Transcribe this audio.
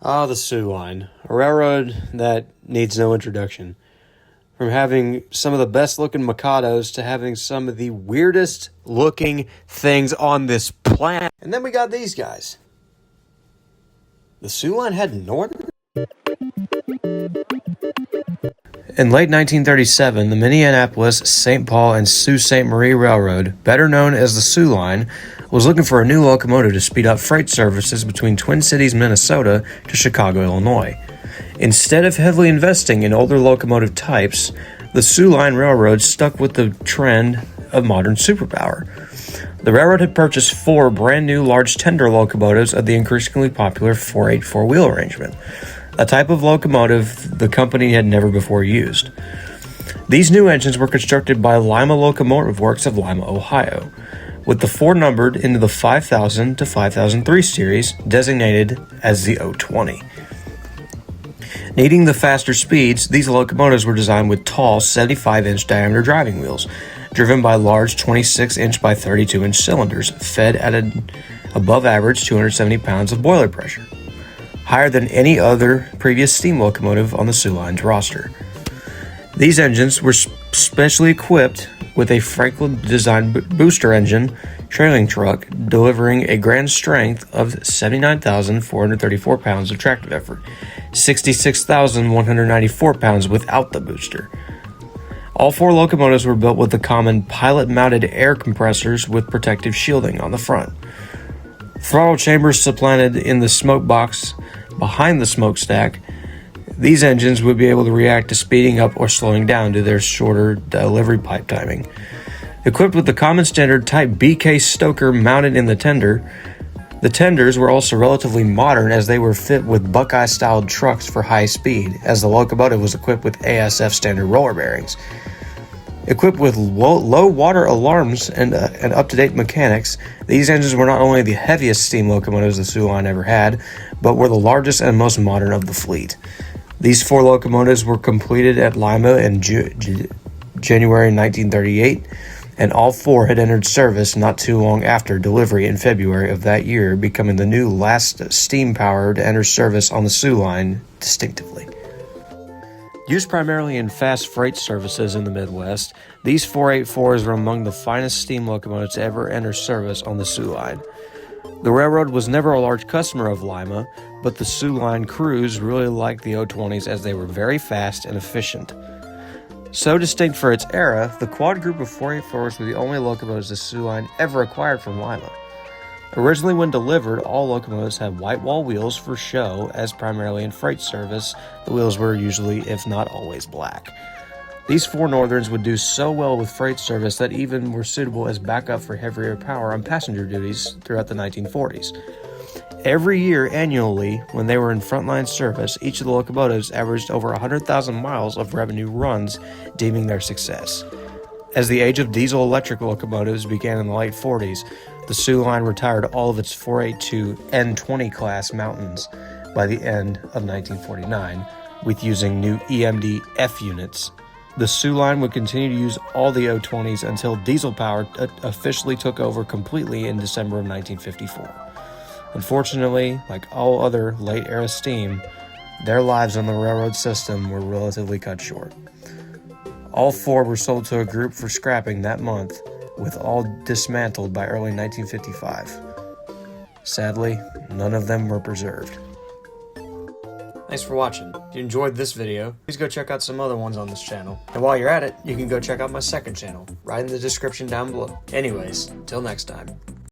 Ah, the Soo Line, a railroad that needs no introduction. From having some of the best looking Mikados to having some of the weirdest looking things on this planet. And then we got these guys. The Soo Line had northern. In late 1937, the Minneapolis, St. Paul, and Sault Ste. Marie Railroad, better known as the Soo Line, was looking for a new locomotive to speed up freight services between Twin Cities, Minnesota to Chicago, Illinois. Instead of heavily investing in older locomotive types, the Soo Line Railroad stuck with the trend of modern superpower. The railroad had purchased 4 brand new large tender locomotives of the increasingly popular 4/8 wheel arrangement, a type of locomotive the company had never before used. These new engines were constructed by Lima Locomotive Works of Lima, Ohio, with the 4 numbered into the 5000 to 5003 series, designated as the O-20. Needing the faster speeds, these locomotives were designed with tall 75-inch diameter driving wheels, driven by large 26-inch by 32-inch cylinders, fed at an above-average 270 pounds of boiler pressure, higher than any other previous steam locomotive on the Soo Line's roster. These engines were specially equipped with a Franklin-designed booster engine trailing truck, delivering a grand strength of 79,434 pounds of tractive effort, 66,194 pounds without the booster. All 4 locomotives were built with the common pilot-mounted air compressors with protective shielding on the front. Throttle chambers supplanted in the smoke box behind the smokestack. These engines would be able to react to speeding up or slowing down due to their shorter delivery pipe timing. Equipped with the common standard Type BK stoker mounted in the tender, the tenders were also relatively modern as they were fit with Buckeye-styled trucks for high speed, as the locomotive was equipped with ASF standard roller bearings. Equipped with low water alarms and up-to-date mechanics, these engines were not only the heaviest steam locomotives the Soo Line ever had, but were the largest and most modern of the fleet. These 4 locomotives were completed at Lima in January 1938, and all 4 had entered service not too long after delivery in February of that year, becoming the new last steam power to enter service on the Soo Line distinctively. Used primarily in fast freight services in the Midwest, these 4/8-4s were among the finest steam locomotives to ever enter service on the Soo Line. The railroad was never a large customer of Lima, but the Soo Line crews really liked the O-20s as they were very fast and efficient. So distinct for its era, the quad group of 4/8-4s were the only locomotives the Soo Line ever acquired from Lima. Originally, when delivered, all locomotives had white wall wheels for show, as primarily in freight service, the wheels were usually, if not always, black. These 4 Northerns would do so well with freight service that even were suitable as backup for heavier power on passenger duties throughout the 1940s. Every year, annually, when they were in frontline service, each of the locomotives averaged over 100,000 miles of revenue runs, deeming their success. As the age of diesel-electric locomotives began in the late 40s, the Soo Line retired all of its 482 N20 class mountains by the end of 1949, with using new EMD F units. The Soo Line would continue to use all the O-20s until diesel power officially took over completely in December of 1954. Unfortunately, like all other late-era steam, their lives on the railroad system were relatively cut short. All 4 were sold to a group for scrapping that month, with all dismantled by early 1955. Sadly, none of them were preserved. Thanks for watching. If you enjoyed this video, please go check out some other ones on this channel. And while you're at it, you can go check out my second channel, right in the description down below. Anyways, till next time.